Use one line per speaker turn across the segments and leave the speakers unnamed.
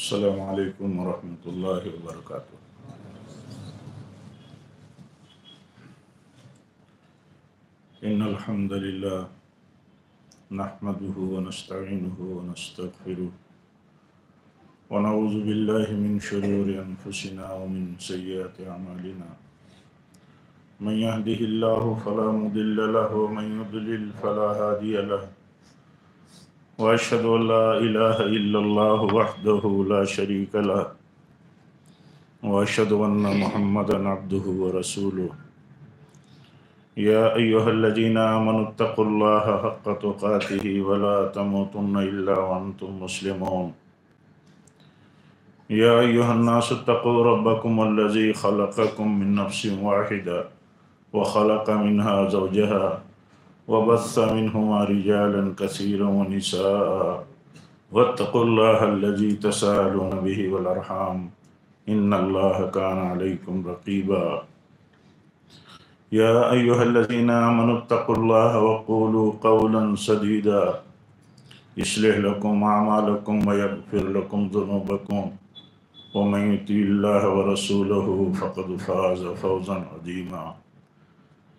السلام علیکم ورحمۃ اللہ وبرکاتہ۔ ان الحمد للہ نحمده ونستعینه ونستغفره ونعوذ باللہ من شرور انفسنا ومن سیئات اعمالنا من يهده الله فلا مضل له ومن يضلل فلا هادي له واشهد ان لا اله الا الله وحده لا شريك له واشهد ان محمدا عبده ورسوله يا أيها الذين آمنوا اتقوا الله حق تقاته ولا تموتن إلا وأنتم مسلمون يا أيها الناس اتقوا ربكم الذي خلقكم من نفس واحدة وخلق منها زوجها وبث منهما رجالا كثيرا ونساء واتقوا الله الذي تساءلون به والأرحام إن الله كان عليكم رقيبا يا أيها الذين آمنوا اتقوا الله وقولوا قولا سديدا يصلح لكم أعمالكم ويغفر لكم ذنوبكم ومن يطع الله ورسوله فقد فاز فوزا عظيما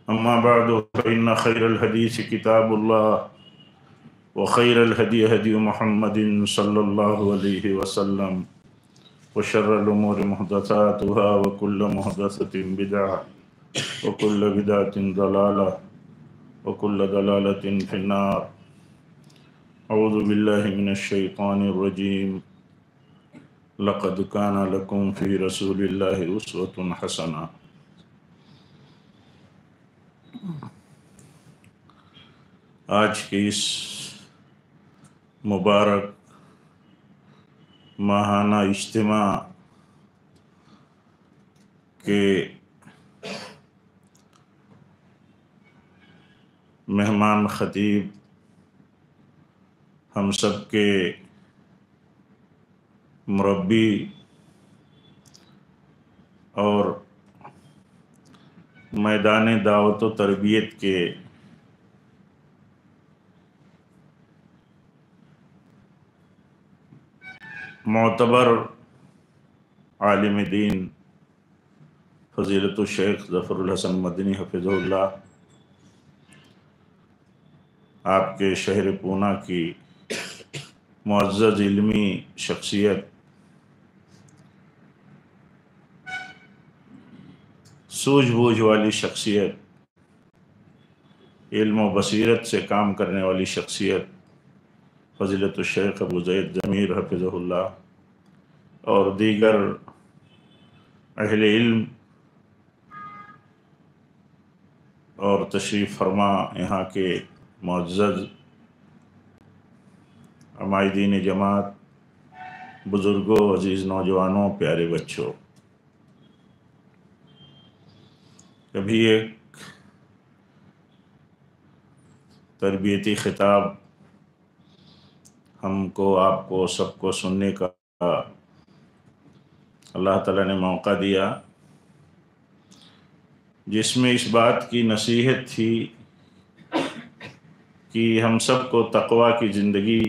أما بعد فإن خير الحديث كتاب الله وخير الهدي هدي محمد صلى الله عليه وسلم وشر الأمور محدثاتها وكل محدثة بدعة وكل بدعة ضلالة وكل ضلالة في النار أعوذ بالله من الشيطان الرجيم لقد كان لكم في رسول الله أسوة حسنة۔ آج کے اس مبارک ماہانہ اجتماع کے مہمان خطیب ہم سب کے مربی اور میدان دعوت و تربیت کے معتبر عالم دین فضیلت الشیخ ظفر الحسن مدنی حفظہ اللہ، آپ کے شہر پونا کی معزز علمی شخصیت، سوجھ بوجھ والی شخصیت، علم و بصیرت سے کام کرنے والی شخصیت فضیلت الشیخ ابو زید ضمیر حفظہ اللہ اور دیگر اہل علم اور تشریف فرما یہاں کے معزز عمائدین جماعت، بزرگوں، عزیز نوجوانوں، پیارے بچوں، کبھی ایک تربیتی خطاب ہم کو، آپ کو، سب کو سننے کا اللہ تعالیٰ نے موقع دیا، جس میں اس بات کی نصیحت تھی کہ ہم سب کو تقویٰ کی زندگی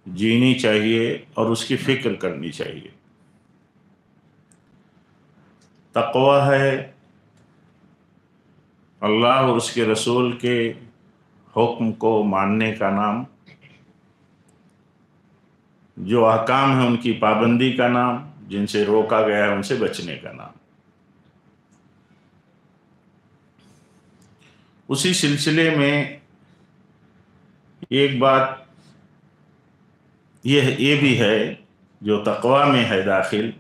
جینی چاہیے اور اس کی فکر کرنی چاہیے۔ تقویٰ ہے اللہ اور اس کے رسول کے حکم کو ماننے کا نام، جو احکام ہیں ان کی پابندی کا نام، جن سے روکا گیا ہے ان سے بچنے کا نام۔ اسی سلسلے میں ایک بات یہ بھی ہے جو تقویٰ میں ہے داخل،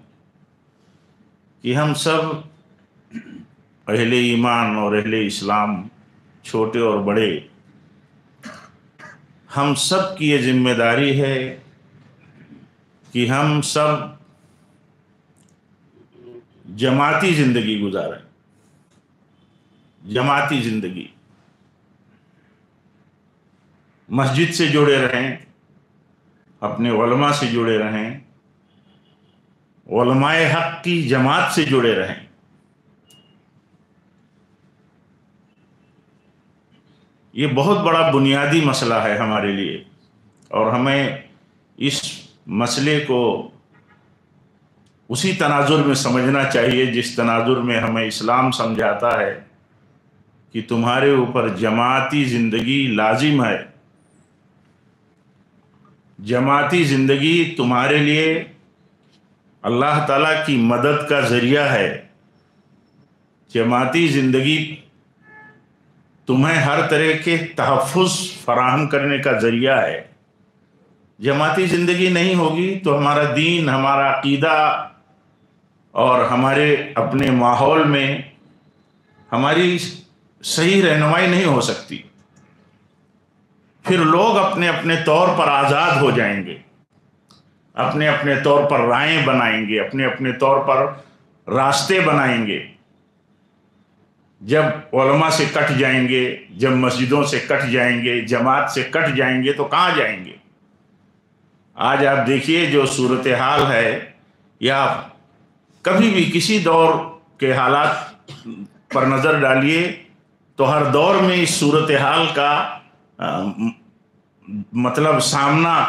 کہ ہم سب اہل ایمان اور اہل اسلام، چھوٹے اور بڑے، ہم سب کی یہ ذمہ داری ہے کہ ہم سب جماعتی زندگی گزاریں، جماعتی زندگی، مسجد سے جڑے رہیں، اپنے علماء سے جڑے رہیں، علماء حق کی جماعت سے جڑے رہیں۔ یہ بہت بڑا بنیادی مسئلہ ہے ہمارے لیے، اور ہمیں اس مسئلے کو اسی تناظر میں سمجھنا چاہیے جس تناظر میں ہمیں اسلام سمجھاتا ہے کہ تمہارے اوپر جماعتی زندگی لازم ہے. جماعتی زندگی تمہارے لیے اللہ تعالیٰ کی مدد کا ذریعہ ہے. جماعتی زندگی تمہیں ہر طرح کے تحفظ فراہم کرنے کا ذریعہ ہے. جماعتی زندگی نہیں ہوگی تو ہمارا دین، ہمارا عقیدہ اور ہمارے اپنے ماحول میں ہماری صحیح رہنمائی نہیں ہو سکتی. پھر لوگ اپنے اپنے طور پر آزاد ہو جائیں گے، اپنے اپنے طور پر رائیں بنائیں گے، اپنے اپنے طور پر راستے بنائیں گے. جب علماء سے کٹ جائیں گے، جب مسجدوں سے کٹ جائیں گے، جماعت سے کٹ جائیں گے تو کہاں جائیں گے؟ آج آپ دیکھیے جو صورتحال ہے، یا کبھی بھی کسی دور کے حالات پر نظر ڈالیے تو ہر دور میں اس صورتحال کا مطلب سامنا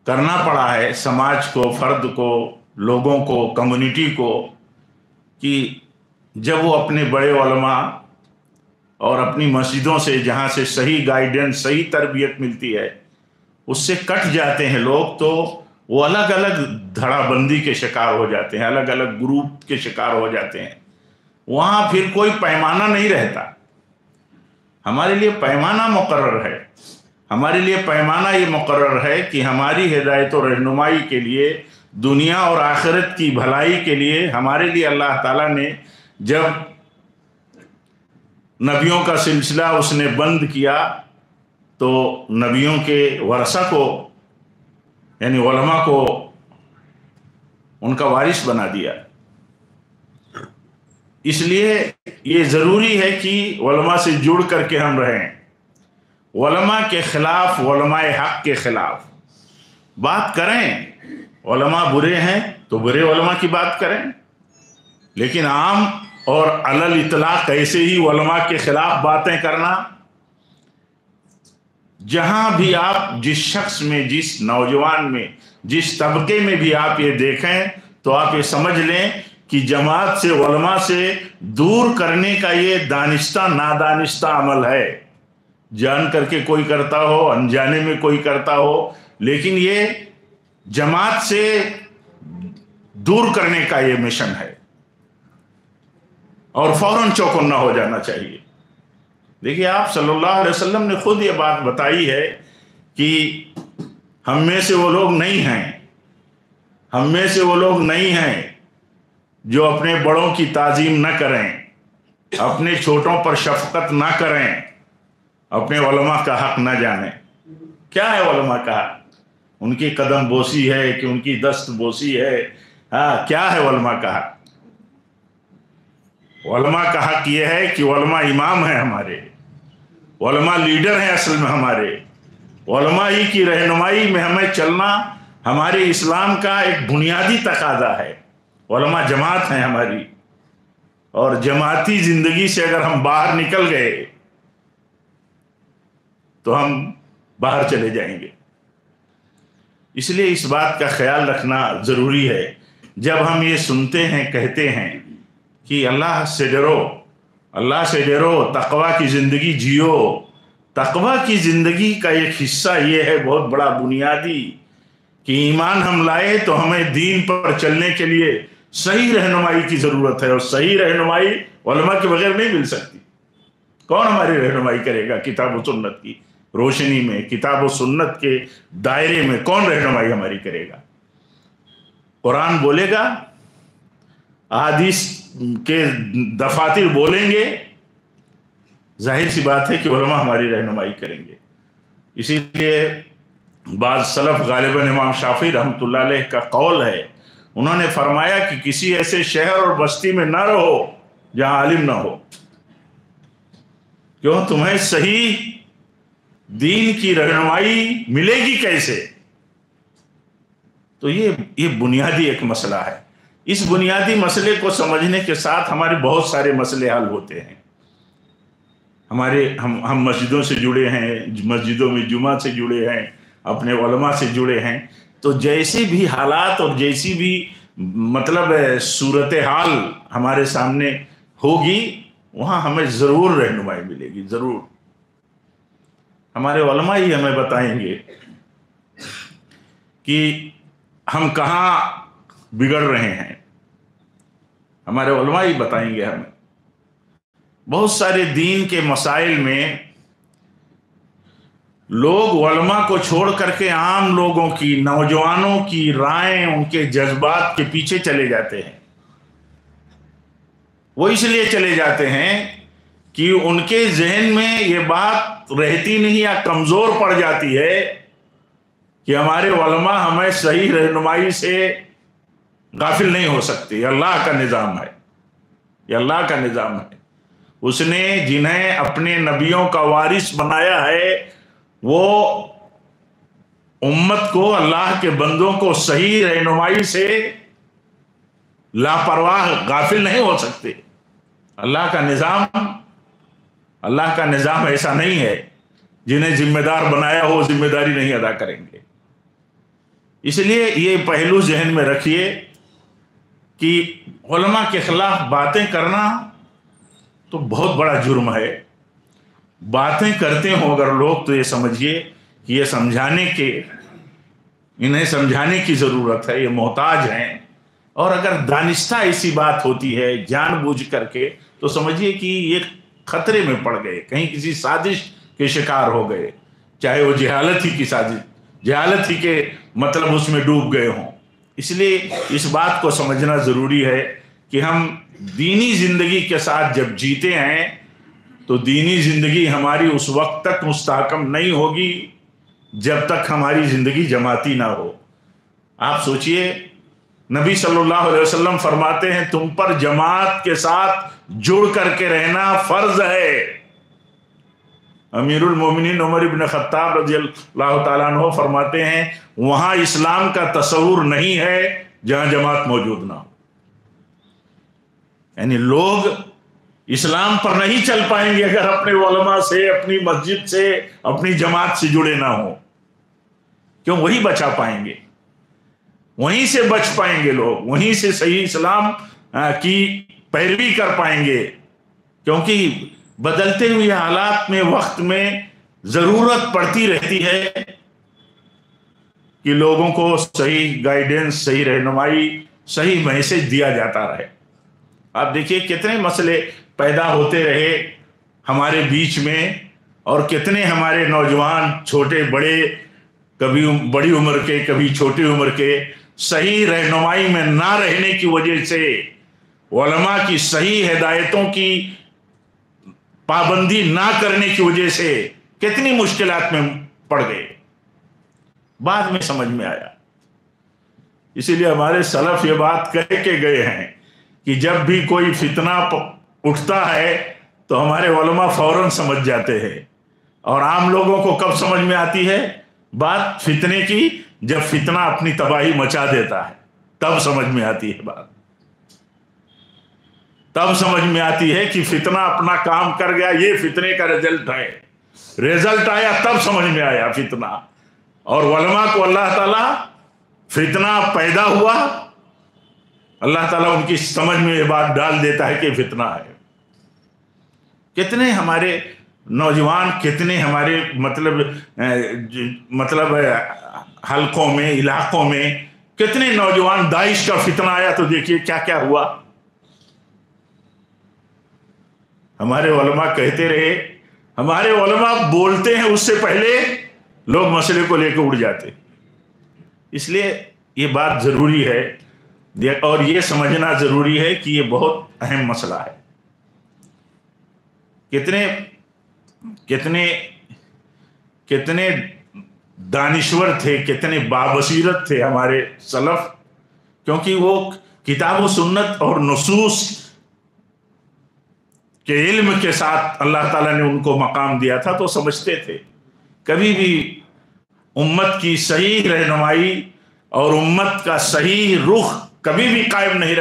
کرنا پڑا ہے سماج کو، فرد کو، لوگوں کو، کمیونٹی کو، کہ جب وہ اپنے بڑے علماء اور اپنی مسجدوں سے جہاں سے صحیح گائیڈنس، صحیح تربیت ملتی ہے، اس سے کٹ جاتے ہیں لوگ، تو وہ الگ الگ دھڑا بندی کے شکار ہو جاتے ہیں، الگ الگ گروپ کے شکار ہو جاتے ہیں. وہاں پھر کوئی پیمانہ نہیں رہتا. ہمارے لیے پیمانہ مقرر ہے. ہمارے لیے پیمانہ یہ مقرر ہے کہ ہماری ہدایت و رہنمائی کے لیے، دنیا اور آخرت کی بھلائی کے لیے ہمارے لیے اللہ تعالیٰ نے جب نبیوں کا سلسلہ اس نے بند کیا تو نبیوں کے ورثہ کو، یعنی علماء کو، ان کا وارث بنا دیا. اس لیے یہ ضروری ہے کہ علماء سے جڑ کر کے ہم رہیں. علماء کے خلاف، علماء حق کے خلاف بات کریں. علماء برے ہیں تو برے علماء کی بات کریں، لیکن عام اور علی الاطلاق ایسے ہی علماء کے خلاف باتیں کرنا، جہاں بھی آپ جس شخص میں، جس نوجوان میں، جس طبقے میں بھی آپ یہ دیکھیں تو آپ یہ سمجھ لیں کہ جماعت سے، علماء سے دور کرنے کا یہ دانستہ نادانستہ عمل ہے. جان کر کے کوئی کرتا ہو، انجانے میں کوئی کرتا ہو، لیکن یہ جماعت سے دور کرنے کا یہ مشن ہے اور فوراً چوکنا ہو جانا چاہیے. دیکھیے آپ صلی اللہ علیہ وسلم نے خود یہ بات بتائی ہے کہ ہم میں سے وہ لوگ نہیں ہیں، ہم میں سے وہ لوگ نہیں ہیں جو اپنے بڑوں کی تعظیم نہ کریں، اپنے چھوٹوں پر شفقت نہ کریں، اپنے علماء کا حق نہ جانیں. کیا ہے علماء کا حق؟ ان کی قدم بوسی ہے کہ ان کی دست بوسی ہے؟ کیا ہے علماء کا حق؟ علماء کا حق یہ ہے کہ علماء امام ہیں ہمارے، علماء لیڈر ہیں اصل میں ہمارے. علماء ہی کی رہنمائی میں ہمیں چلنا ہمارے اسلام کا ایک بنیادی تقاضا ہے. علماء جماعت ہیں ہماری، اور جماعتی زندگی سے اگر ہم باہر نکل گئے تو ہم باہر چلے جائیں گے. اس لیے اس بات کا خیال رکھنا ضروری ہے. جب ہم یہ سنتے ہیں، کہتے ہیں کہ اللہ سے ڈرو، اللہ سے ڈرو، تقوی کی زندگی جیو. تقوی کی زندگی کا ایک حصہ یہ ہے بہت بڑا بنیادی کہ ایمان ہم لائے تو ہمیں دین پر چلنے کے لیے صحیح رہنمائی کی ضرورت ہے، اور صحیح رہنمائی علماء کے بغیر نہیں مل سکتی. کون ہماری رہنمائی کرے گا؟ کتاب و سنت کی روشنی میں، کتاب و سنت کے دائرے میں کون رہنمائی ہماری کرے گا؟ قرآن بولے گا، احادیث کے دفاتر بولیں گے، ظاہر سی بات ہے کہ علماء ہماری رہنمائی کریں گے. اسی لیے بعض سلف، غالباً امام شافعی رحمۃ اللہ علیہ کا قول ہے، انہوں نے فرمایا کہ کسی ایسے شہر اور بستی میں نہ رہو جہاں عالم نہ ہو. کیوں؟ تمہیں صحیح دین کی رہنمائی ملے گی کیسے؟ تو یہ بنیادی ایک مسئلہ ہے. اس بنیادی مسئلے کو سمجھنے کے ساتھ ہمارے بہت سارے مسئلے حل ہوتے ہیں. ہم مسجدوں سے جڑے ہیں، مسجدوں میں جمعہ سے جڑے ہیں، اپنے علماء سے جڑے ہیں. تو جیسی بھی حالات اور جیسی بھی مطلب صورتحال ہمارے سامنے ہوگی وہاں ہمیں ضرور رہنمائی ملے گی، ضرور۔ ہمارے علماء ہی ہمیں بتائیں گے کہ ہم کہاں بگڑ رہے ہیں، ہمارے علماء ہی بتائیں گے ہمیں۔ بہت سارے دین کے مسائل میں لوگ علماء کو چھوڑ کر کے عام لوگوں کی، نوجوانوں کی رائیں، ان کے جذبات کے پیچھے چلے جاتے ہیں۔ وہ اس لیے چلے جاتے ہیں کہ ان کے ذہن میں یہ بات رہتی نہیں یا کمزور پڑ جاتی ہے کہ ہمارے علماء ہمیں صحیح رہنمائی سے غافل نہیں ہو سکتے۔ یہ اللہ کا نظام ہے، یہ اللہ کا نظام ہے۔ اس نے جنہیں اپنے نبیوں کا وارث بنایا ہے وہ امت کو، اللہ کے بندوں کو صحیح رہنمائی سے لاپرواہ غافل نہیں ہو سکتے۔ اللہ کا نظام ایسا نہیں ہے جنہیں ذمہ دار بنایا ہو ذمہ داری نہیں ادا کریں گے۔ اس لیے یہ پہلو ذہن میں رکھیے کہ علماء کے خلاف باتیں کرنا تو بہت بڑا جرم ہے۔ باتیں کرتے ہوں اگر لوگ تو یہ سمجھیے کہ یہ انہیں سمجھانے کی ضرورت ہے، یہ محتاج ہیں۔ اور اگر دانستہ ایسی بات ہوتی ہے جان بوجھ کر کے تو سمجھیے کہ یہ خطرے میں پڑ گئے، کہیں کسی سازش کے شکار ہو گئے، چاہے وہ جہالت ہی کی سازش، جہالت ہی کے مطلب اس میں ڈوب گئے ہوں۔ اس لیے اس بات کو سمجھنا ضروری ہے کہ ہم دینی زندگی کے ساتھ جب جیتے ہیں تو دینی زندگی ہماری اس وقت تک مستحکم نہیں ہوگی جب تک ہماری زندگی جماعتی نہ ہو۔ آپ سوچئے نبی صلی اللہ علیہ وسلم فرماتے ہیں تم پر جماعت کے ساتھ جڑ کر کے رہنا فرض ہے۔ امیر المومنین عمر بن خطاب رضی اللہ تعالیٰ عنہ فرماتے ہیں وہاں اسلام کا تصور نہیں ہے جہاں جماعت موجود نہ ہو۔ یعنی لوگ اسلام پر نہیں چل پائیں گے اگر اپنے علماء سے، اپنی مسجد سے، اپنی جماعت سے جڑے نہ ہوں۔ کیوں؟ وہی بچا پائیں گے، وہیں سے بچ پائیں گے لوگ، وہیں سے صحیح اسلام کی پیروی کر پائیں گے۔ کیونکہ بدلتے ہوئے حالات میں، وقت میں ضرورت پڑتی رہتی ہے کہ لوگوں کو صحیح گائیڈنس، صحیح رہنمائی، صحیح میسج دیا جاتا رہے۔ آپ دیکھیے کتنے مسئلے پیدا ہوتے رہے ہمارے بیچ میں، اور کتنے ہمارے نوجوان چھوٹے بڑے، کبھی بڑی عمر کے کبھی چھوٹی عمر کے، صحیح رہنمائی میں نہ رہنے کی وجہ سے، علماء کی صحیح ہدایتوں کی پابندی نہ کرنے کی وجہ سے کتنی مشکلات میں پڑ گئے، بعد میں سمجھ میں آیا۔ اسی لیے ہمارے سلف یہ بات کہہ کے گئے ہیں کہ جب بھی کوئی فتنہ اٹھتا ہے تو ہمارے علماء فوراً سمجھ جاتے ہیں۔ اور عام لوگوں کو کب سمجھ میں آتی ہے بات فتنے کی؟ جب فتنہ اپنی تباہی مچا دیتا ہے تب سمجھ میں آتی ہے بات، تب سمجھ میں آتی ہے کہ فتنہ اپنا کام کر گیا، یہ فتنے کا رزلٹ ہے۔ رزلٹ آیا تب سمجھ میں آیا فتنہ۔ اور علماء کو اللہ تعالیٰ فتنہ پیدا ہوا، اللہ تعالیٰ ان کی سمجھ میں یہ بات ڈال دیتا ہے کہ فتنہ ہے۔ کتنے ہمارے نوجوان، کتنے ہمارے مطلب حلقوں میں، علاقوں میں کتنے نوجوان، داعش کا فتنہ آیا تو دیکھیے کیا کیا ہوا۔ ہمارے علماء کہتے رہے، ہمارے علماء بولتے ہیں اس سے پہلے لوگ مسئلے کو لے کے اڑ جاتے۔ اس لیے یہ بات ضروری ہے اور یہ سمجھنا ضروری ہے کہ یہ بہت اہم مسئلہ ہے۔ کتنے دانشور تھے، کتنے بابصیرت تھے ہمارے سلف، کیونکہ وہ کتاب و سنت اور نصوص کے علم کے ساتھ اللہ تعالیٰ نے ان کو مقام دیا تھا، تو سمجھتے تھے کبھی بھی امت کی صحیح رہنمائی اور امت کا صحیح رخ کبھی بھی قائم نہیں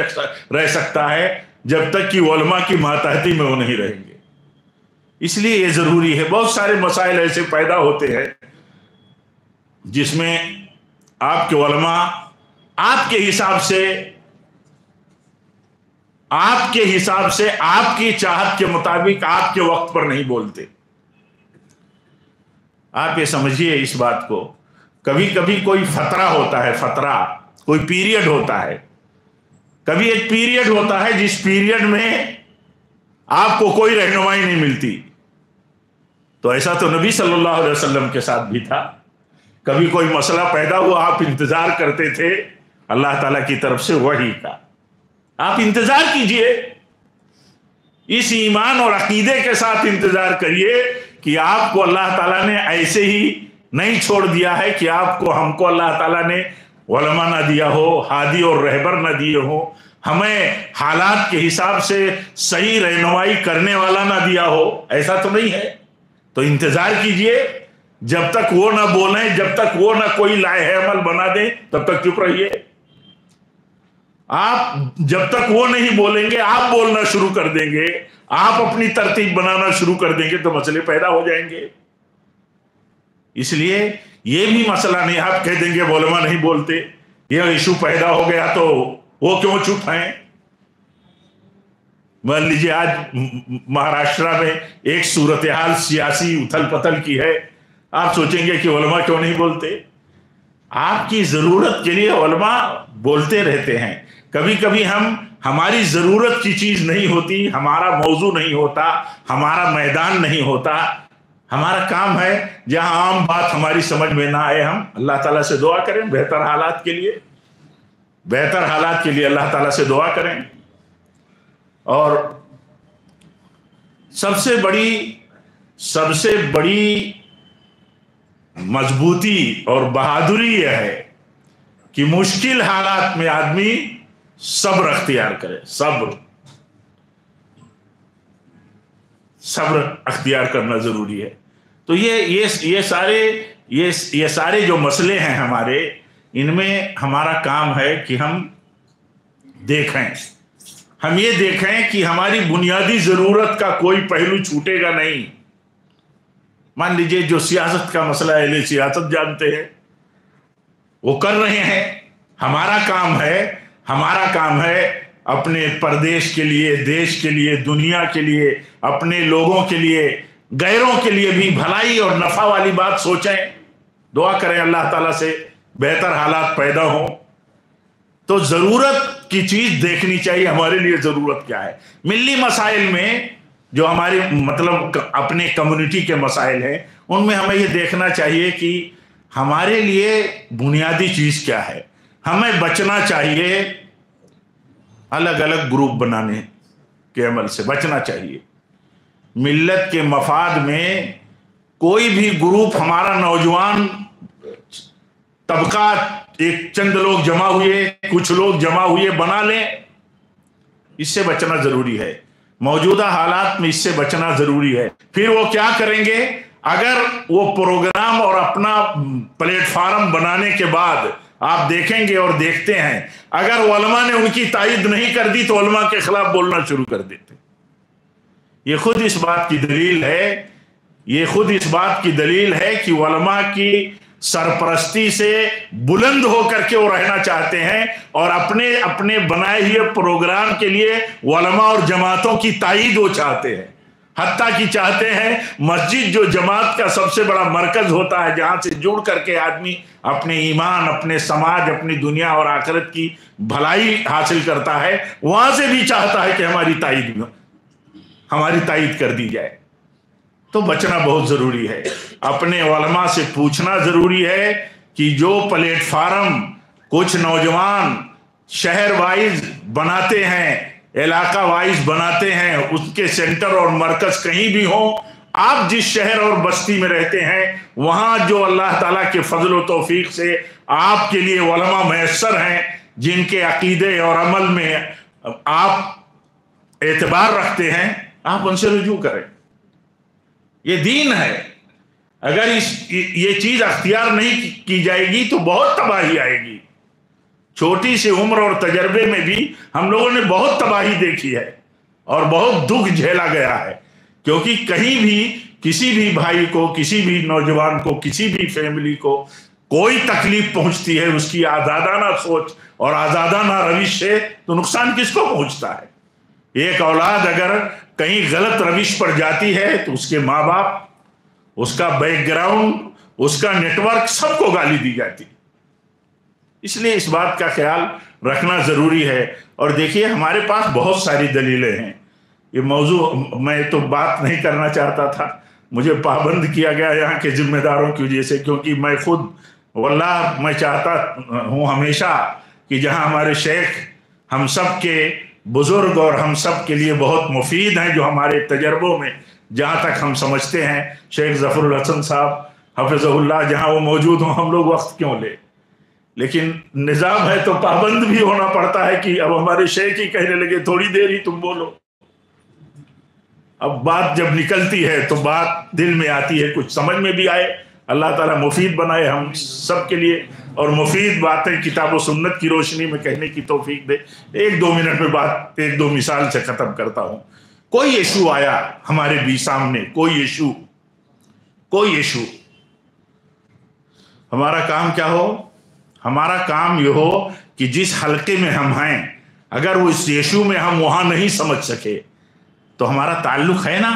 رہ سکتا ہے جب تک کہ علماء کی ماتحتی میں وہ نہیں رہیں گے۔ اس لیے یہ ضروری ہے۔ بہت سارے مسائل ایسے پیدا ہوتے ہیں جس میں آپ کے علماء آپ کے حساب سے آپ کی چاہت کے مطابق آپ کے وقت پر نہیں بولتے. آپ یہ سمجھیے اس بات کو. کبھی کبھی کوئی فترہ ہوتا ہے، فترہ کوئی پیریڈ ہوتا ہے، کبھی ایک پیریڈ ہوتا ہے جس پیریڈ میں آپ کو کوئی رہنمائی نہیں ملتی. تو ایسا تو نبی صلی اللہ علیہ وسلم کے ساتھ بھی تھا. کبھی کوئی مسئلہ پیدا ہوا، آپ انتظار کرتے تھے اللہ تعالیٰ کی طرف سے وحی کا. آپ انتظار کیجئے، اس ایمان اور عقیدے کے ساتھ انتظار کریے کہ آپ کو اللہ تعالیٰ نے ایسے ہی نہیں چھوڑ دیا ہے کہ ہم کو اللہ تعالیٰ نے علماء نہ دیا ہو، ہادی اور رہبر نہ دیے ہو، ہمیں حالات کے حساب سے صحیح رہنمائی کرنے والا نہ دیا ہو. ایسا تو نہیں ہے. تو انتظار کیجئے، جب تک وہ نہ بولیں، جب تک وہ نہ کوئی لائحہ عمل بنا دیں، تب تک چپ رہیے. آپ جب تک وہ نہیں بولیں گے، آپ بولنا شروع کر دیں گے، آپ اپنی ترتیب بنانا شروع کر دیں گے تو مسئلے پیدا ہو جائیں گے. اس لیے یہ بھی مسئلہ نہیں آپ کہہ دیں گے علماء نہیں بولتے، یہ ایشو پیدا ہو گیا تو وہ کیوں چپ ہیں. مان لیجیے آج مہاراشٹرا میں ایک صورتحال سیاسی اتھل پتھل کی ہے، آپ سوچیں گے کہ علماء کیوں نہیں بولتے. آپ کی ضرورت کے لیے علماء بولتے رہتے ہیں. کبھی کبھی ہماری ضرورت کی چیز نہیں ہوتی، ہمارا موضوع نہیں ہوتا، ہمارا میدان نہیں ہوتا. ہمارا کام ہے جہاں عام بات ہماری سمجھ میں نہ آئے، ہم اللہ تعالیٰ سے دعا کریں بہتر حالات کے لیے اللہ تعالیٰ سے دعا کریں. اور سب سے بڑی مضبوطی اور بہادری یہ ہے کہ مشکل حالات میں آدمی صبر اختیار کرے. صبر اختیار کرنا ضروری ہے. تو یہ سارے جو مسئلے ہیں ہمارے، ان میں ہمارا کام ہے کہ ہم یہ دیکھیں کہ ہماری بنیادی ضرورت کا کوئی پہلو چھوٹے گا نہیں. مان لیجئے جو سیاست کا مسئلہ اہل سیاست جانتے ہیں، وہ کر رہے ہیں. ہمارا کام ہے اپنے پردیش کے لیے، دیش کے لیے، دنیا کے لیے، اپنے لوگوں کے لیے، غیروں کے لیے بھی بھلائی اور نفع والی بات سوچیں. دعا کریں اللہ تعالیٰ سے بہتر حالات پیدا ہوں. تو ضرورت کی چیز دیکھنی چاہیے، ہمارے لیے ضرورت کیا ہے. ملی مسائل میں جو ہماری اپنے کمیونٹی کے مسائل ہیں، ان میں ہمیں یہ دیکھنا چاہیے کہ ہمارے لیے بنیادی چیز کیا ہے. ہمیں بچنا چاہیے الگ الگ گروپ بنانے کے عمل سے، بچنا چاہیے. ملت کے مفاد میں کوئی بھی گروپ، ہمارا نوجوان طبقات، ایک چند لوگ جمع ہوئے، کچھ لوگ جمع ہوئے بنا لیں، اس سے بچنا ضروری ہے. موجودہ حالات میں اس سے بچنا ضروری ہے. پھر وہ کیا کریں گے؟ اگر وہ پروگرام اور اپنا پلیٹ فارم بنانے کے بعد آپ دیکھیں گے اور دیکھتے ہیں، اگر علماء نے ان کی تائید نہیں کر دی تو علماء کے خلاف بولنا شروع کر دیتے. یہ خود اس بات کی دلیل ہے کہ علماء کی سرپرستی سے بلند ہو کر کے وہ رہنا چاہتے ہیں، اور اپنے بنائے ہوئے پروگرام کے لیے علماء اور جماعتوں کی تائید وہ چاہتے ہیں. حتیٰ کہ چاہتے ہیں مسجد جو جماعت کا سب سے بڑا مرکز ہوتا ہے، جہاں سے جڑ کر کے آدمی اپنے ایمان، اپنے سماج، اپنی دنیا اور آخرت کی بھلائی حاصل کرتا ہے، وہاں سے بھی چاہتا ہے کہ ہماری تائید کر دی جائے. تو بچنا بہت ضروری ہے. اپنے علماء سے پوچھنا ضروری ہے کہ جو پلیٹ فارم کچھ نوجوان شہر وائز بناتے ہیں، علاقہ وائز بناتے ہیں، اس کے سینٹر اور مرکز کہیں بھی ہوں، آپ جس شہر اور بستی میں رہتے ہیں وہاں جو اللہ تعالیٰ کے فضل و توفیق سے آپ کے لیے علماء میسر ہیں، جن کے عقیدے اور عمل میں آپ اعتبار رکھتے ہیں، آپ ان سے رجوع کریں. یہ دین ہے. اگر یہ چیز اختیار نہیں کی جائے گی تو بہت تباہی آئے گی. چھوٹی سی عمر اور تجربے میں بھی ہم لوگوں نے بہت تباہی دیکھی ہے اور بہت دکھ جھیلا گیا ہے. کیونکہ کہیں بھی کسی بھی بھائی کو، کسی بھی نوجوان کو، کسی بھی فیملی کو کوئی تکلیف پہنچتی ہے اس کی آزادانہ سوچ اور آزادانہ روش سے، تو نقصان کس کو پہنچتا ہے؟ ایک اولاد اگر کہیں غلط روش پر جاتی ہے تو اس کے ماں باپ، اس کا بیک گراؤنڈ، اس کا نیٹ ورک، سب کو گالی دی جاتی. اس لیے اس بات کا خیال رکھنا ضروری ہے. اور دیکھیے ہمارے پاس بہت ساری دلیلیں ہیں. یہ موضوع میں تو بات نہیں کرنا چاہتا تھا، مجھے پابند کیا گیا یہاں کے ذمہ داروں کی وجہ سے، کیونکہ میں خود واللہ میں چاہتا ہوں ہمیشہ کہ جہاں ہمارے شیخ ہم سب کے بزرگ اور ہم سب کے لیے بہت مفید ہیں، جو ہمارے تجربوں میں جہاں تک ہم سمجھتے ہیں، شیخ ظفر الحسن صاحب حفظہ اللہ جہاں وہ موجود ہوں، ہم لوگ وقت کیوں لے؟ لیکن نظام ہے تو پابند بھی ہونا پڑتا ہے کہ اب ہمارے شیخ ہی کہنے لگے تھوڑی دیر ہی تم بولو. اب بات جب نکلتی ہے تو بات دل میں آتی ہے، کچھ سمجھ میں بھی آئے. اللہ تعالیٰ مفید بنائے ہم سب کے لیے، اور مفید باتیں کتاب و سنت کی روشنی میں کہنے کی توفیق دے. 1-2 منٹ میں بات 1-2 مثال سے ختم کرتا ہوں. کوئی ایشو آیا ہمارے بھی سامنے، کوئی ایشو، ہمارا کام کیا ہو؟ ہمارا کام یہ ہو کہ جس حلقے میں ہم ہیں، اگر وہ اس ایشو میں ہم وہاں نہیں سمجھ سکے تو ہمارا تعلق ہے نا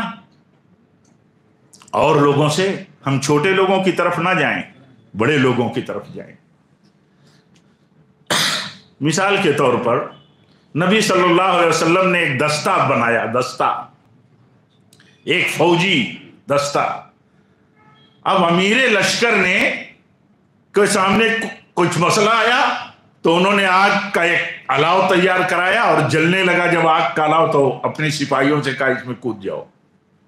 اور لوگوں سے. ہم چھوٹے لوگوں کی طرف نہ جائیں، بڑے لوگوں کی طرف جائیں. مثال کے طور پر نبی صلی اللہ علیہ وسلم نے ایک دستہ بنایا، ایک فوجی دستہ. اب امیر لشکر نے کے سامنے کچھ مسئلہ آیا تو انہوں نے آگ کا ایک الاؤ تیار کرایا، اور جلنے لگا جب آگ کا الاؤ تو اپنے سپاہیوں سے کہا اس میں کود جاؤ.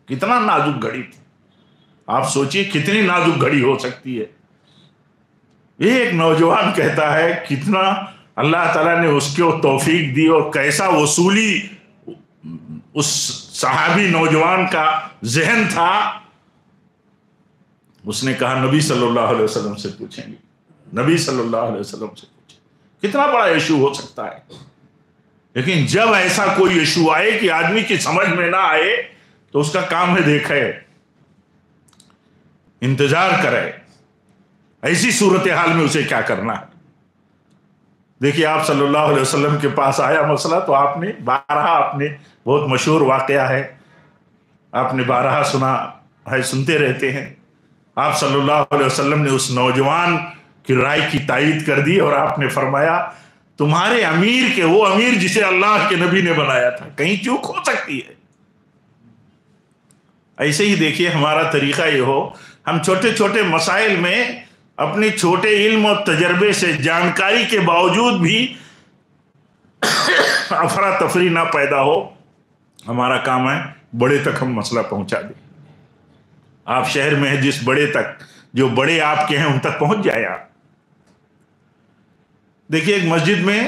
کتنا نازک گھڑی تھی، آپ سوچئے کتنی نازک گھڑی ہو سکتی ہے. ایک نوجوان کہتا ہے کتنا اللہ تعالیٰ نے اس کو توفیق دی، اور کیسا وصولی اس صحابی نوجوان کا ذہن تھا. اس نے کہا نبی صلی اللہ علیہ وسلم سے پوچھیں گے، نبی صلی اللہ علیہ وسلم سے پوچھیں. کتنا بڑا ایشو ہو سکتا ہے. لیکن جب ایسا کوئی ایشو آئے کہ آدمی کی سمجھ میں نہ آئے تو اس کا کام ہے دیکھے، انتظار کرے ایسی صورتحال میں اسے کیا کرنا ہے. دیکھیے آپ صلی اللہ علیہ وسلم کے پاس آیا مسئلہ تو آپ نے بہت مشہور واقعہ ہے، آپ نے بارہا سنا ہے، سنتے رہتے ہیں. آپ صلی اللہ علیہ وسلم نے اس نوجوان کی رائے کی تائید کر دی، اور آپ نے فرمایا تمہارے امیر کے، وہ امیر جسے اللہ کے نبی نے بنایا تھا، کہیں چوک ہو سکتی ہے. ایسے ہی دیکھیے ہمارا طریقہ یہ ہو، ہم چھوٹے چھوٹے مسائل میں اپنے چھوٹے علم اور تجربے سے، جانکاری کے باوجود بھی افراتفری نہ پیدا ہو. ہمارا کام ہے بڑے تک ہم مسئلہ پہنچا دیں. آپ شہر میں ہیں، جس بڑے تک، جو بڑے آپ کے ہیں ان تک پہنچ جائے. آپ دیکھیے ایک مسجد میں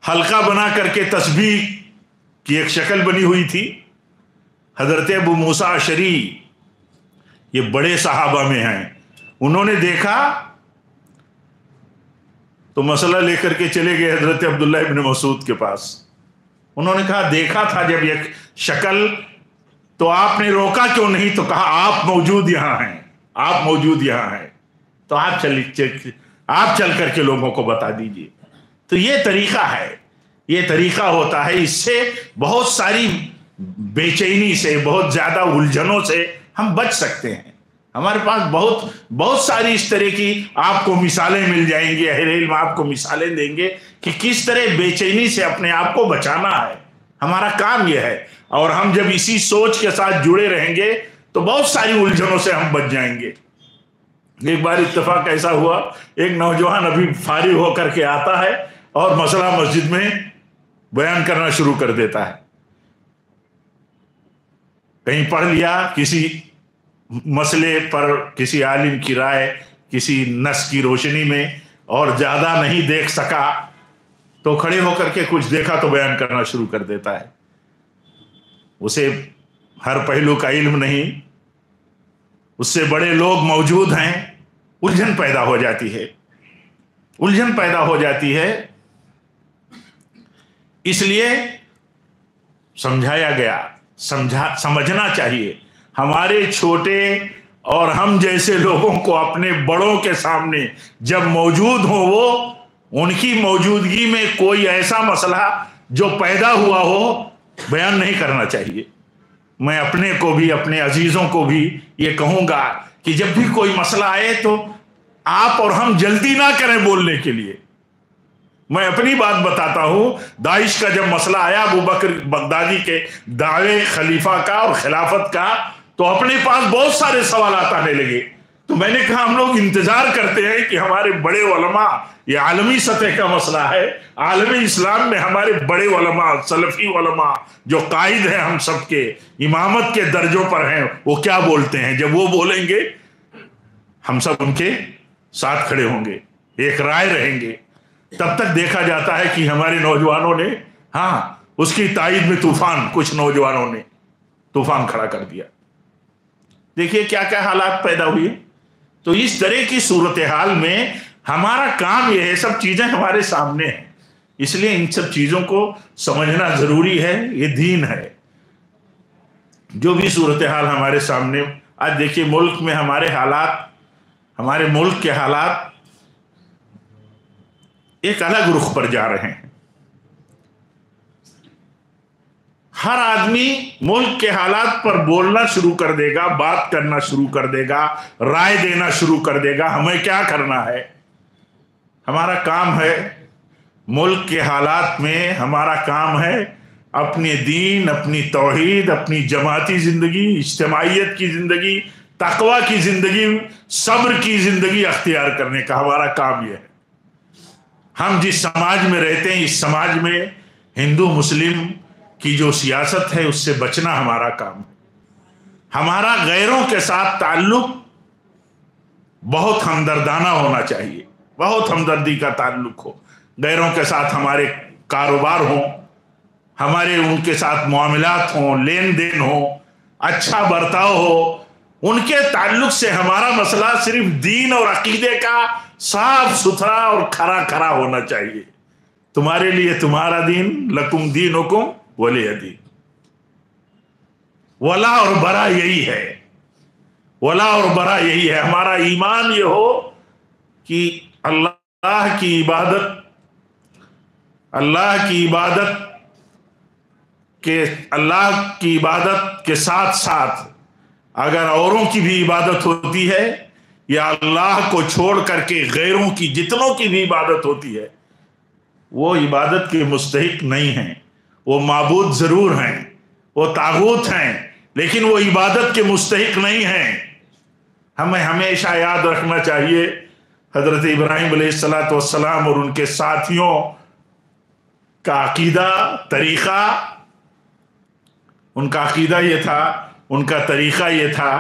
حلقہ بنا کر کے تسبیح کی ایک شکل بنی ہوئی تھی. حضرت ابو موسیٰ اشعری، یہ بڑے صحابہ میں ہیں، انہوں نے دیکھا تو مسئلہ لے کر کے چلے گئے حضرت عبداللہ ابن مسعود کے پاس. انہوں نے کہا دیکھا تھا جب ایک شکل، تو آپ نے روکا کیوں نہیں؟ تو کہا آپ موجود یہاں ہیں، تو آپ چل کر کے لوگوں کو بتا دیجئے. تو یہ طریقہ ہے، یہ طریقہ ہوتا ہے. اس سے بہت ساری بے چینی سے، بہت زیادہ الجھنوں سے ہم بچ سکتے ہیں. ہمارے پاس بہت ساری اس طرح کی آپ کو مثالیں مل جائیں گی. اہل علم آپ کو مثالیں دیں گے کہ کس طرح بے چینی سے اپنے آپ کو بچانا ہے. ہمارا کام یہ ہے، اور ہم جب اسی سوچ کے ساتھ جڑے رہیں گے تو بہت ساری الجھنوں سے ہم بچ جائیں گے. ایک بار اتفاق ایسا ہوا، ایک نوجوان ابھی فارغ ہو کر کے آتا ہے اور مسئلہ مسجد میں بیان کرنا شروع کر دیتا ہے. کہیں پڑھ لیا کسی مسئلے پر، کسی عالم کی رائے، کسی نص کی روشنی میں، اور زیادہ نہیں دیکھ سکا تو کھڑے ہو کر کے کچھ دیکھا تو بیان کرنا شروع کر دیتا ہے. اسے ہر پہلو کا علم نہیں، اس سے بڑے لوگ موجود ہیں. الجھن پیدا ہو جاتی ہے. اس لیے سمجھایا گیا، سمجھنا چاہیے. ہمارے چھوٹے اور ہم جیسے لوگوں کو اپنے بڑوں کے سامنے جب موجود ہوں وہ ان کی موجودگی میں کوئی ایسا مسئلہ جو پیدا ہوا ہو بیان نہیں کرنا چاہیے۔ میں اپنے کو بھی اپنے عزیزوں کو بھی یہ کہوں گا کہ جب بھی کوئی مسئلہ آئے تو آپ اور ہم جلدی نہ کریں بولنے کے لیے۔ میں اپنی بات بتاتا ہوں، داعش کا جب مسئلہ آیا ابو بکر بغدادی کے دعوے خلیفہ کا اور خلافت کا، تو اپنے پاس بہت سارے سوالات آنے لگے۔ تو میں نے کہا ہم لوگ انتظار کرتے ہیں کہ ہمارے بڑے علماء، یہ عالمی سطح کا مسئلہ ہے، عالمی اسلام میں ہمارے بڑے علماء، سلفی علماء جو قائد ہیں ہم سب کے، امامت کے درجوں پر ہیں، وہ کیا بولتے ہیں۔ جب وہ بولیں گے ہم سب ان کے ساتھ کھڑے ہوں گے، ایک رائے رہیں گے۔ تب تک دیکھا جاتا ہے کہ ہمارے نوجوانوں نے اس کی تائید میں کچھ نوجوانوں نے طوفان کھڑا کر دیا۔ دیکھیے کیا کیا حالات پیدا ہوئے۔ تو اس طرح کی صورتحال میں ہمارا کام یہ ہے، سب چیزیں ہمارے سامنے ہیں، اس لیے ان سب چیزوں کو سمجھنا ضروری ہے، یہ دین ہے۔ جو بھی صورتحال ہمارے سامنے، آج دیکھیے ملک میں ہمارے ملک کے حالات ایک الگ رخ پر جا رہے ہیں۔ ہر آدمی ملک کے حالات پر بولنا شروع کر دے گا، بات کرنا شروع کر دے گا، رائے دینا شروع کر دے گا۔ ہمیں کیا کرنا ہے؟ ہمارا کام ہے ملک کے حالات میں، ہمارا کام ہے اپنے دین، اپنی توحید، اپنی جماعتی زندگی، اجتماعیت کی زندگی، تقوی کی زندگی، صبر کی زندگی اختیار کرنے کا ہمارا کام یہ ہے۔ ہم جس سماج میں رہتے ہیں، اس سماج میں ہندو مسلم کی جو سیاست ہے اس سے بچنا ہمارا کام ہے۔ ہمارا غیروں کے ساتھ تعلق بہت ہمدردانہ ہونا چاہیے، بہت ہمدردی کا تعلق ہو۔ غیروں کے ساتھ ہمارے کاروبار ہوں، ہمارے ان کے ساتھ معاملات ہوں، لین دین ہوں، اچھا برتاؤ ہو۔ ان کے تعلق سے ہمارا مسئلہ صرف دین اور عقیدے کا صاف ستھرا اور کھرا کھرا ہونا چاہیے۔ تمہارے لیے تمہارا دین، لکم دینکم ولی دین۔ ولا اور برا یہی ہے، ولا اور برا یہی ہے۔ ہمارا ایمان یہ ہو کہ اللہ کی عبادت کے ساتھ ساتھ اگر اوروں کی بھی عبادت ہوتی ہے، یا اللہ کو چھوڑ کر کے غیروں کی جتنوں کی بھی عبادت ہوتی ہے، وہ عبادت کے مستحق نہیں ہیں۔ وہ معبود ضرور ہیں، وہ طاغوت ہیں، لیکن وہ عبادت کے مستحق نہیں ہیں۔ ہمیں ہمیشہ یاد رکھنا چاہیے حضرت ابراہیم علیہ السلام اور ان کے ساتھیوں کا عقیدہ، طریقہ، ان کا عقیدہ یہ تھا، ان کا طریقہ یہ تھا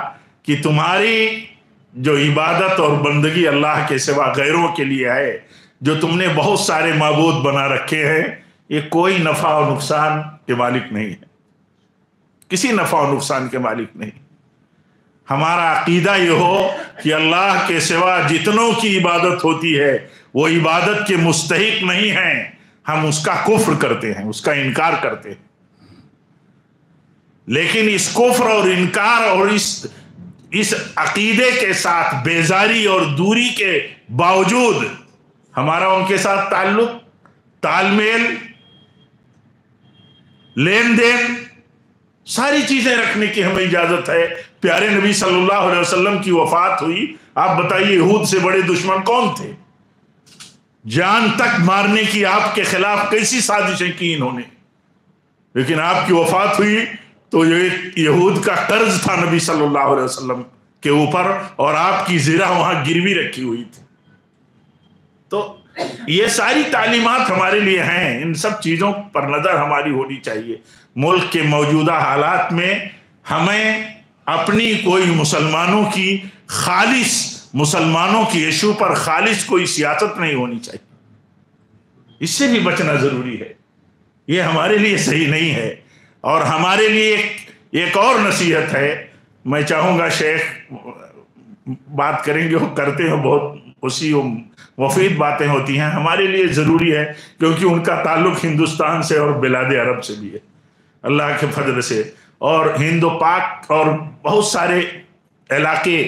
کہ تمہاری جو عبادت اور بندگی اللہ کے سوا غیروں کے لیے ہے، جو تم نے بہت سارے معبود بنا رکھے ہیں، یہ کوئی نفع و نقصان کے مالک نہیں ہے، کسی نفع و نقصان کے مالک نہیں۔ ہمارا عقیدہ یہ ہو کہ اللہ کے سوا جتنوں کی عبادت ہوتی ہے وہ عبادت کے مستحق نہیں ہیں، ہم اس کا کفر کرتے ہیں، اس کا انکار کرتے ہیں۔ لیکن اس کفر اور انکار اور اس عقیدے کے ساتھ بیزاری اور دوری کے باوجود ہمارا ان کے ساتھ تعلق، تال میل، لین دین، ساری چیزیں رکھنے کی ہمیں اجازت ہے۔ پیارے نبی صلی اللہ علیہ وسلم کی وفات ہوئی، آپ بتائیے یہود سے بڑے دشمن کون تھے؟ جان تک مارنے کی آپ کے خلاف کیسی سازشیں کی انہوں نے، لیکن آپ کی وفات ہوئی تو یہ یہود کا قرض تھا نبی صلی اللہ علیہ وسلم کے اوپر، اور آپ کی زرہ وہاں گروی رکھی ہوئی تھی۔ تو یہ ساری تعلیمات ہمارے لیے ہیں، ان سب چیزوں پر نظر ہماری ہونی چاہیے۔ ملک کے موجودہ حالات میں ہمیں اپنی کوئی مسلمانوں کی ایشو پر خالص کوئی سیاست نہیں ہونی چاہیے، اس سے بھی بچنا ضروری ہے۔ یہ ہمارے لیے صحیح نہیں ہے۔ اور ہمارے لیے ایک اور نصیحت ہے، میں چاہوں گا شیخ بات کریں گے، وہ کرتے ہیں، بہت اسی مفید باتیں ہوتی ہیں، ہمارے لیے ضروری ہے کیونکہ ان کا تعلق ہندوستان سے اور بلاد عرب سے بھی ہے، اللہ کے فضل سے، اور ہند و پاک اور بہت سارے علاقے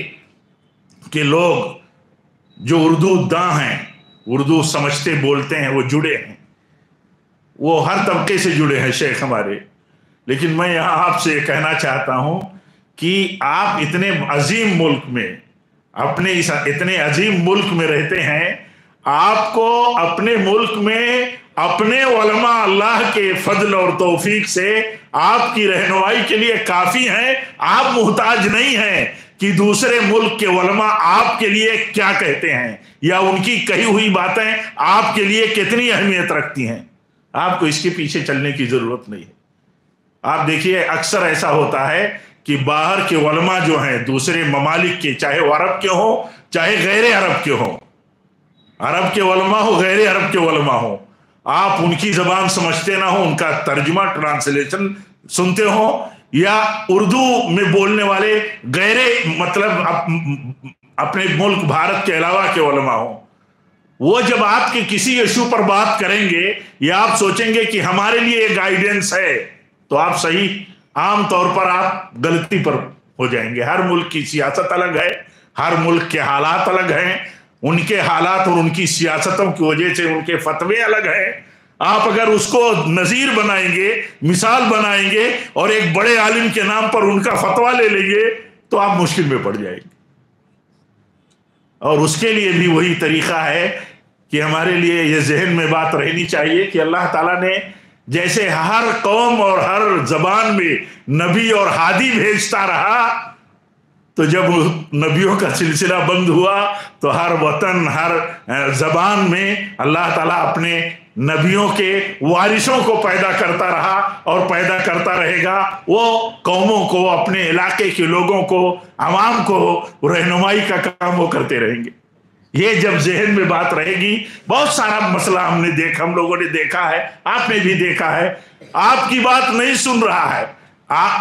کے لوگ جو اردو داں ہیں، اردو سمجھتے بولتے ہیں، وہ جڑے ہیں، وہ ہر طبقے سے جڑے ہیں شیخ ہمارے. لیکن میں یہاں آپ سے کہنا چاہتا ہوں کہ آپ اتنے عظیم ملک میں، اپنے اس اتنے عظیم ملک میں رہتے ہیں، آپ کو اپنے ملک میں اپنے علماء اللہ کے فضل اور توفیق سے آپ کی رہنمائی کے لیے کافی ہیں. آپ محتاج نہیں ہیں کہ دوسرے ملک کے علماء آپ کے لیے کیا کہتے ہیں یا ان کی کہی ہوئی باتیں آپ کے لیے کتنی اہمیت رکھتی ہیں. آپ کو اس کے پیچھے چلنے کی ضرورت نہیں ہے. آپ دیکھیے اکثر ایسا ہوتا ہے کہ باہر کے علماء جو ہیں دوسرے ممالک کے، چاہے وہ عرب کے ہوں چاہے غیر عرب کے ہوں، عرب کے علماء ہو غیر عرب کے علماء ہوں، آپ ان کی زبان سمجھتے نہ ہو، ان کا ترجمہ ٹرانسلیشن سنتے ہو، یا اردو میں بولنے والے غیر مطلب اپنے ملک بھارت کے علاوہ کے علماء ہوں، وہ جب آپ کے کسی ایشو پر بات کریں گے یا آپ سوچیں گے کہ ہمارے لیے یہ گائیڈنس ہے، تو آپ صحیح عام طور پر آپ غلطی پر ہو جائیں گے. ہر ملک کی سیاست الگ ہے، ہر ملک کے حالات الگ ہیں، ان کے حالات اور ان کی سیاستوں کی وجہ سے ان کے فتوے الگ ہیں. آپ اگر اس کو نظیر بنائیں گے، مثال بنائیں گے اور ایک بڑے عالم کے نام پر ان کا فتویٰ لے لیں گے تو آپ مشکل میں پڑ جائیں گے. اور اس کے لیے بھی وہی طریقہ ہے کہ ہمارے لیے یہ ذہن میں بات رہنی چاہیے کہ اللہ تعالیٰ نے جیسے ہر قوم اور ہر زبان میں نبی اور ہادی بھیجتا رہا، تو جب نبیوں کا سلسلہ بند ہوا تو ہر وطن، ہر زبان میں اللہ تعالیٰ اپنے نبیوں کے وارثوں کو پیدا کرتا رہا اور پیدا کرتا رہے گا. وہ قوموں کو، اپنے علاقے کے لوگوں کو، عوام کو رہنمائی کا کام وہ کرتے رہیں گے. یہ جب ذہن میں بات رہے گی، بہت سارا مسئلہ ہم لوگوں نے دیکھا ہے، آپ نے بھی دیکھا ہے، آپ کی بات نہیں سن رہا ہے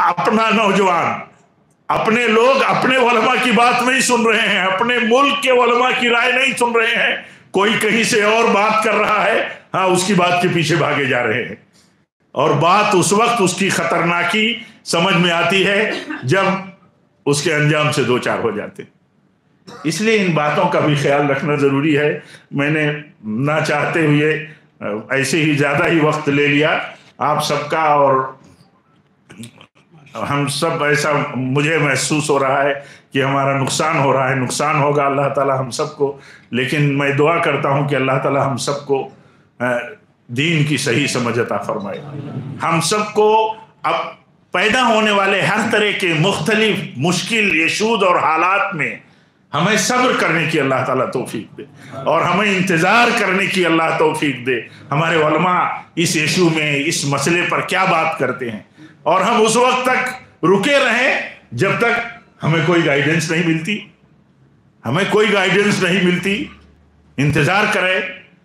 اپنا نوجوان، اپنے لوگ اپنے علماء کی بات نہیں سن رہے ہیں، اپنے ملک کے علماء کی رائے نہیں سن رہے ہیں، کوئی کہیں سے اور بات کر رہا ہے، ہاں اس کی بات کے پیچھے بھاگے جا رہے ہیں. اور بات اس وقت اس کی خطرناکی سمجھ میں آتی ہے جب اس کے انجام سے دو چار ہو جاتے. اس لیے ان باتوں کا بھی خیال رکھنا ضروری ہے. میں نے نہ چاہتے ہوئے ایسے ہی زیادہ ہی وقت لے لیا آپ سب کا، اور ہم سب ایسا مجھے محسوس ہو رہا ہے کہ ہمارا نقصان ہو رہا ہے. نقصان ہوگا اللہ تعالیٰ ہم سب کو، لیکن میں دعا کرتا ہوں کہ اللہ تعالیٰ ہم سب کو دین کی صحیح سمجھ عطا فرمائے. ہم سب کو اب پیدا ہونے والے ہر طرح کے مختلف مشکل ایشوز اور حالات میں ہمیں صبر کرنے کی اللہ تعالیٰ توفیق دے، اور ہمیں انتظار کرنے کی اللہ توفیق دے. ہمارے علماء اس ایشو میں، اس مسئلے پر کیا بات کرتے ہیں، اور ہم اس وقت تک رکے رہیں جب تک ہمیں کوئی گائیڈنس نہیں ملتی. ہمیں کوئی گائیڈنس نہیں ملتی، انتظار کریں.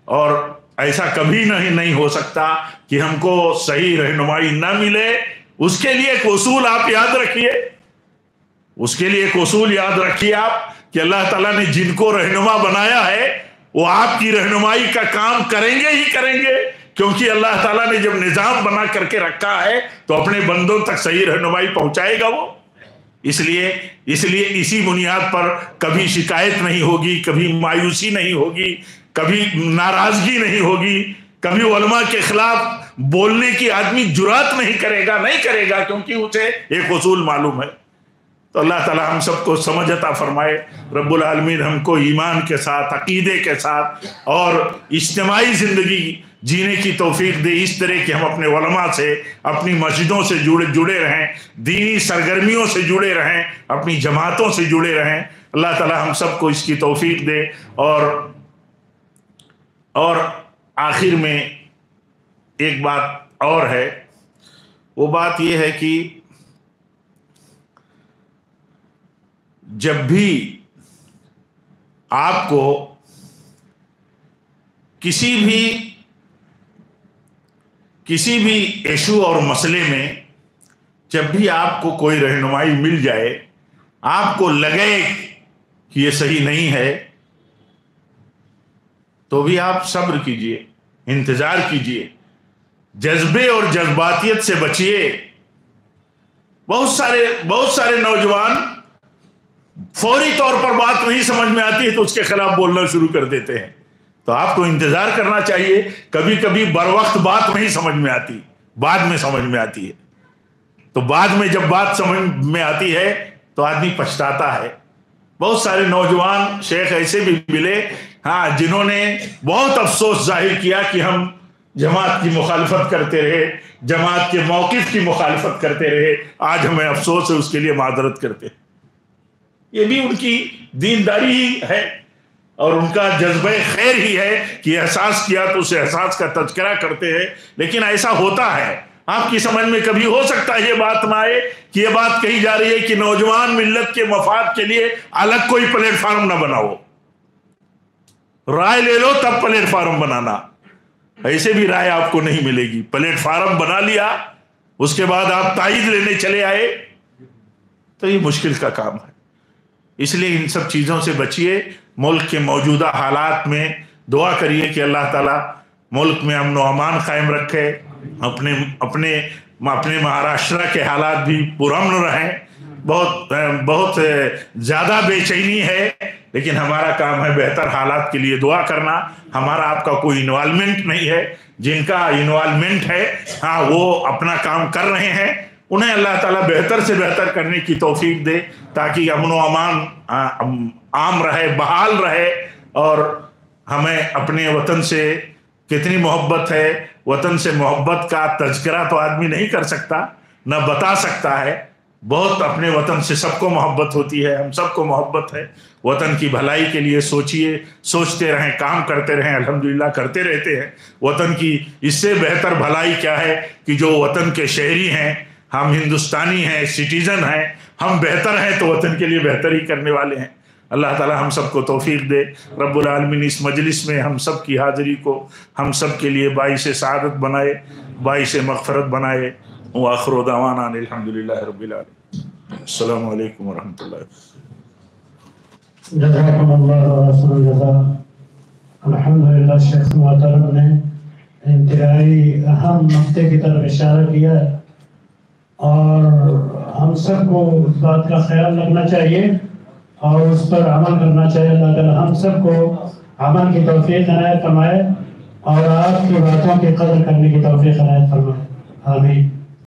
اور ایسا کبھی نہیں ہو سکتا کہ ہم کو صحیح رہنمائی نہ ملے. اس کے لیے ایک اصول آپ یاد رکھیے، اس کے لیے ایک اصول یاد رکھیے آپ کہ اللہ تعالیٰ نے جن کو رہنما بنایا ہے وہ آپ کی رہنمائی کا کام کریں گے ہی کریں گے، کیونکہ اللہ تعالیٰ نے جب نظام بنا کر کے رکھا ہے تو اپنے بندوں تک صحیح رہنمائی پہنچائے گا وہ. اس لیے اسی بنیاد پر کبھی شکایت نہیں ہوگی، کبھی مایوسی نہیں ہوگی، کبھی ناراضگی نہیں ہوگی، کبھی علماء کے خلاف بولنے کی آدمی جرات نہیں کرے گا کیونکہ اسے ایک اصول معلوم ہے. تو اللہ تعالیٰ ہم سب کو سمجھ عطا فرمائے. رب العالمین ہم کو ایمان کے ساتھ، عقیدے کے ساتھ اور اجتماعی زندگی جینے کی توفیق دے. اس طرح کہ ہم اپنے علماء سے، اپنی مسجدوں سے جڑے رہیں، دینی سرگرمیوں سے جڑے رہیں، اپنی جماعتوں سے جڑے رہیں. اللہ تعالیٰ ہم سب کو اس کی توفیق دے. اور آخر میں ایک بات اور ہے، وہ بات یہ ہے کہ جب بھی آپ کو کسی بھی ایشو اور مسئلے میں جب بھی آپ کو کوئی رہنمائی مل جائے، آپ کو لگے کہ یہ صحیح نہیں ہے، تو بھی آپ صبر کیجئے، انتظار کیجئے، جذبے اور جذباتیت سے بچیے. بہت سارے نوجوان فوری طور پر بات نہیں سمجھ میں آتی ہے تو اس کے خلاف بولنا شروع کر دیتے ہیں. تو آپ کو انتظار کرنا چاہیے. کبھی کبھی بر وقت بات نہیں سمجھ میں آتی، بعد میں سمجھ میں آتی ہے. تو بعد میں جب بات سمجھ میں آتی ہے تو آدمی پچھتاتا ہے. بہت سارے نوجوان شیخ ایسے بھی ملے جنہوں نے بہت افسوس ظاہر کیا کہ ہم جماعت کی مخالفت کرتے رہے، جماعت کے موقف کی مخالفت کرتے رہے، آج ہمیں افسوس ہے، اس کے لیے معذرت کرتے. یہ بھی ان کی دینداری ہی ہے اور ان کا جذبہ خیر ہی ہے کہ احساس کیا تو اسے احساس کا تذکرہ کرتے ہیں. لیکن ایسا ہوتا ہے، آپ کی سمجھ میں کبھی ہو سکتا ہے یہ بات نہ آئے کہ یہ بات کہی جا رہی ہے کہ نوجوان ملت کے مفاد کے لیے الگ کوئی پلیٹ فارم نہ بناؤ، رائے لے لو تب پلیٹ فارم بنانا. ایسے بھی رائے آپ کو نہیں ملے گی. پلیٹ فارم بنا لیا، اس کے بعد آپ تائید لینے چلے آئے تو یہ مشکل کا کام ہے. اس لیے ان سب چیزوں سے بچیے. ملک کے موجودہ حالات میں دعا کریے کہ اللہ تعالیٰ ملک میں امن و امان قائم رکھے. اپنے مہاراشٹرا کے حالات بھی پرامن رہیں. بہت زیادہ بے چینی ہے، لیکن ہمارا کام ہے بہتر حالات کے لیے دعا کرنا. ہمارا آپ کا کوئی انوالومنٹ نہیں ہے. جن کا انوالومنٹ ہے وہ اپنا کام کر رہے ہیں، انہیں اللہ تعالیٰ بہتر سے بہتر کرنے کی توفیق دے تاکہ امن و امان عام رہے، بحال رہے. اور ہمیں اپنے وطن سے کتنی محبت ہے. وطن سے محبت کا تذکرہ تو آدمی نہیں کر سکتا، نہ بتا سکتا ہے. بہت اپنے وطن سے سب کو محبت ہوتی ہے، ہم سب کو محبت ہے. وطن کی بھلائی کے لیے سوچیے، سوچتے رہیں، کام کرتے رہیں. الحمدللہ کرتے رہتے ہیں. وطن کی اس سے بہتر بھلائی کیا ہے کہ جو وطن کے شہری ہیں، ہم ہندوستانی ہیں، سٹیزن ہیں، ہم بہتر ہیں تو وطن کے لیے بہتر ہی کرنے والے ہیں. اللہ تعالی ہم سب کو توفیق دے. رب العالمین اس مجلس میں ہم سب کی حاضری کو ہم سب کے لیے باعث سعادت بنائے، باعث مغفرت بنائے. وآخر دعوانا الحمدللہ رب العالمین. السلام علیکم ورحمۃ اللہ.
جزاکم اللہ خیر الجزاء. الحمدللہ شیخ محترم نے انتہائی اہم نقطے کی طرف اشارہ کیا ہے اور ہم سب کو اس بات کا خیال رکھنا چاہیے اور اس پر عمل کرنا چاہیے. اللہ تعالی ہم سب کو عمل کی توفیق عنایت فرمائے اور آپ کی باتوں کی قدر کرنے کی توفیق عنایت فرمائے. آمین.